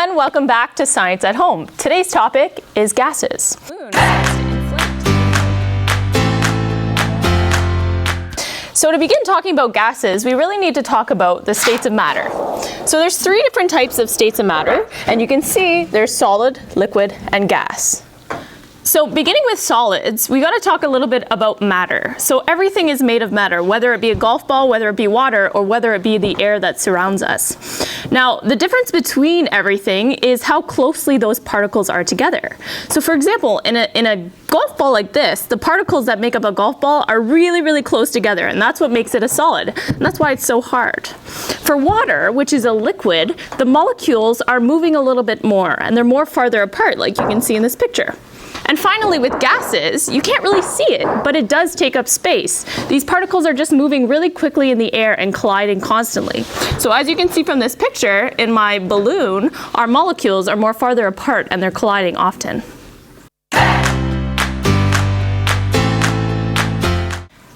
everyone, welcome back to Science at Home. Today's topic is gases. So to begin talking about gases, we really need to talk about the states of matter. So there's three different types of states of matter, and you can see there's solid, liquid, and gas. So beginning with solids, we got to talk a little bit about matter. So everything is made of matter, whether it be a golf ball, whether it be water, or whether it be the air that surrounds us. Now, the difference between everything is how closely those particles are together. So for example, in a golf ball like this, the particles that make up a golf ball are really, really close together, and that's what makes it a solid. And that's why it's so hard. For water, which is a liquid, the molecules are moving a little bit more, and they're more farther apart, like you can see in this picture. And finally, with gases, you can't really see it, but it does take up space. These particles are just moving really quickly in the air and colliding constantly. So as you can see from this picture, in my balloon, our molecules are more farther apart and they're colliding often.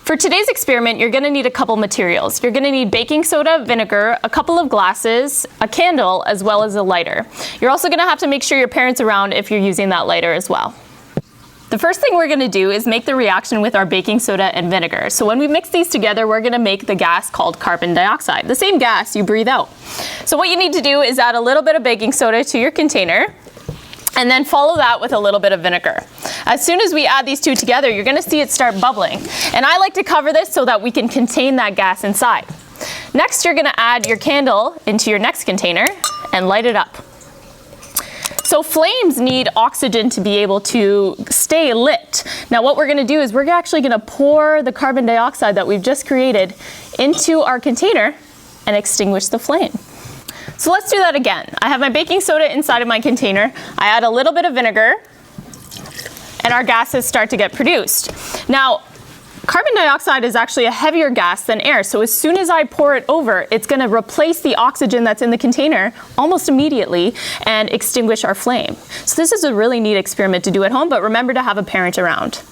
For today's experiment, you're going to need a couple materials. You're going to need baking soda, vinegar, a couple of glasses, a candle, as well as a lighter. You're also going to have to make sure your parents are around if you're using that lighter as well. The first thing we're going to do is make the reaction with our baking soda and vinegar. So when we mix these together, we're going to make the gas called carbon dioxide, the same gas you breathe out. So what you need to do is add a little bit of baking soda to your container, and then follow that with a little bit of vinegar. As soon as we add these two together, you're going to see it start bubbling. And I like to cover this so that we can contain that gas inside. Next, you're going to add your candle into your next container and light it up. So flames need oxygen to be able to stay lit. Now what we're going to do is we're actually going to pour the carbon dioxide that we've just created into our container and extinguish the flame. So let's do that again. I have my baking soda inside of my container. I add a little bit of vinegar, and our gases start to get produced. Now, carbon dioxide is actually a heavier gas than air, so as soon as I pour it over, it's going to replace the oxygen that's in the container almost immediately and extinguish our flame. So this is a really neat experiment to do at home, but remember to have a parent around.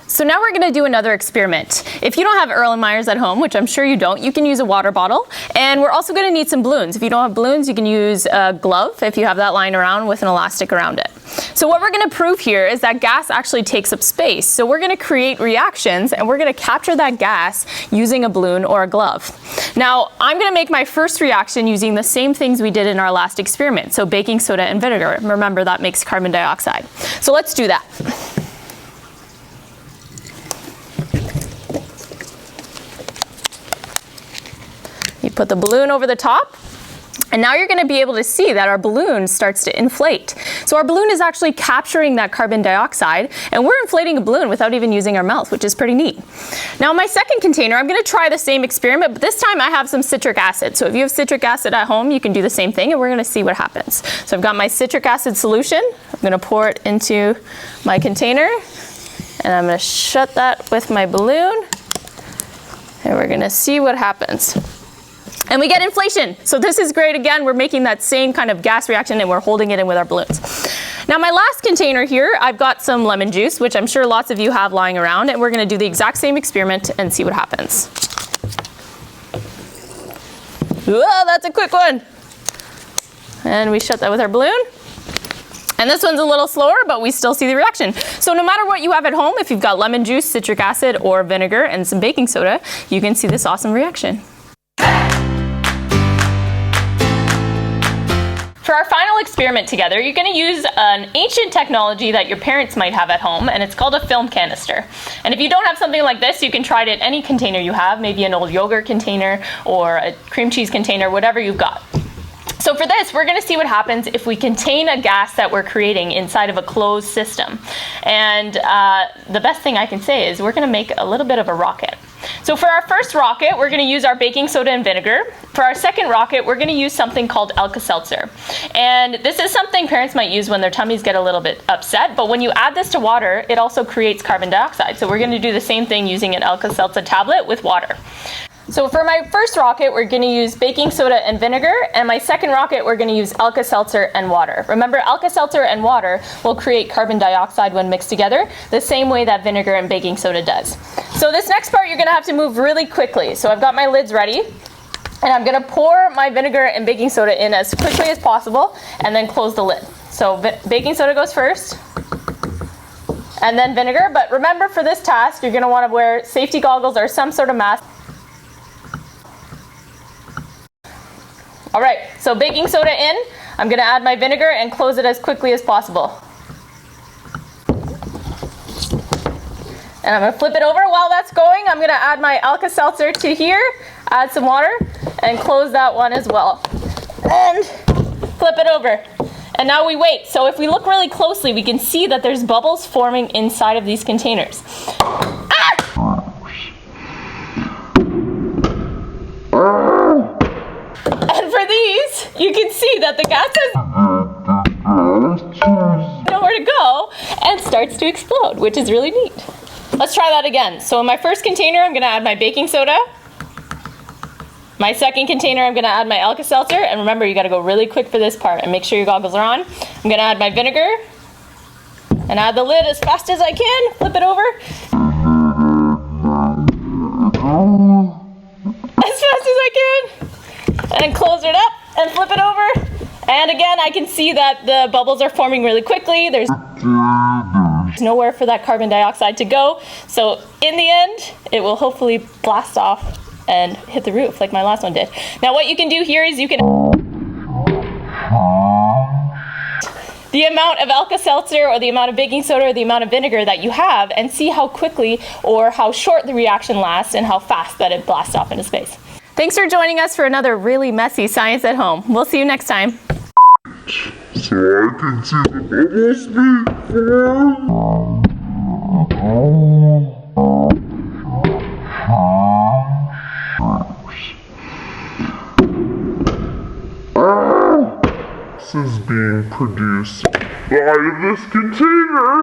So now we're going to do another experiment. If you don't have Erlenmeyer's at home, which I'm sure you don't, you can use a water bottle. And we're also going to need some balloons. If you don't have balloons, you can use a glove if you have that lying around with an elastic around it. So what we're going to prove here is that gas actually takes up space. So we're going to create reactions and we're going to capture that gas using a balloon or a glove. Now I'm going to make my first reaction using the same things we did in our last experiment. So baking soda and vinegar. Remember, that makes carbon dioxide. So let's do that. You put the balloon over the top, and now you're going to be able to see that our balloon starts to inflate. So our balloon is actually capturing that carbon dioxide, and we're inflating a balloon without even using our mouth, which is pretty neat. Now in my second container, I'm going to try the same experiment, but this time I have some citric acid. So if you have citric acid at home, you can do the same thing, and we're going to see what happens. So I've got my citric acid solution. I'm going to pour it into my container, and I'm going to shut that with my balloon, and we're going to see what happens. And we get inflation. So this is great. Again, we're making that same kind of gas reaction and we're holding it in with our balloons. Now my last container here, I've got some lemon juice, which I'm sure lots of you have lying around, and we're going to do the exact same experiment and see what happens. Whoa, that's a quick one. And we shut that with our balloon. And this one's a little slower, but we still see the reaction. So no matter what you have at home, if you've got lemon juice, citric acid, or vinegar, and some baking soda, you can see this awesome reaction. For our final experiment together, you're going to use an ancient technology that your parents might have at home, and it's called a film canister. And if you don't have something like this, you can try it in any container you have, maybe an old yogurt container or a cream cheese container, whatever you've got. So for this, we're going to see what happens if we contain a gas that we're creating inside of a closed system. And the best thing I can say is we're going to make a little bit of a rocket. So for our first rocket, we're going to use our baking soda and vinegar. For our second rocket, we're going to use something called Alka-Seltzer. And this is something parents might use when their tummies get a little bit upset, but when you add this to water, it also creates carbon dioxide. So we're going to do the same thing using an Alka-Seltzer tablet with water. So for my first rocket, we're going to use baking soda and vinegar, and my second rocket, we're going to use Alka-Seltzer and water. Remember, Alka-Seltzer and water will create carbon dioxide when mixed together, the same way that vinegar and baking soda does. So this next part, you're going to have to move really quickly. So I've got my lids ready. And I'm gonna pour my vinegar and baking soda in as quickly as possible and then close the lid. So baking soda goes first, and then vinegar. But remember, for this task, you're gonna wanna wear safety goggles or some sort of mask. All right, so baking soda in. I'm gonna add my vinegar and close it as quickly as possible. And I'm gonna flip it over. While that's going, I'm gonna add my Alka-Seltzer to here, add some water, and close that one as well. And flip it over. And now we wait. So if we look really closely, we can see that there's bubbles forming inside of these containers. And for these, you can see that the gas has nowhere to go and starts to explode, which is really neat. Let's try that again. So in my first container, I'm gonna add my baking soda. My second container, I'm gonna add my Alka-Seltzer. And remember, you gotta go really quick for this part and make sure your goggles are on. I'm gonna add my vinegar and add the lid as fast as I can. Flip it over. As fast as I can. And then close it up and flip it over. And again, I can see that the bubbles are forming really quickly. There's nowhere for that carbon dioxide to go. So in the end, it will hopefully blast off and hit the roof like my last one did. Now what you can do here is you can the amount of Alka-Seltzer or the amount of baking soda or the amount of vinegar that you have and see how quickly or how short the reaction lasts and how fast that it blasts off into space. Thanks for joining us for another really messy Science at Home. We'll see you next time. So I can see the bubbles This is being produced by this container.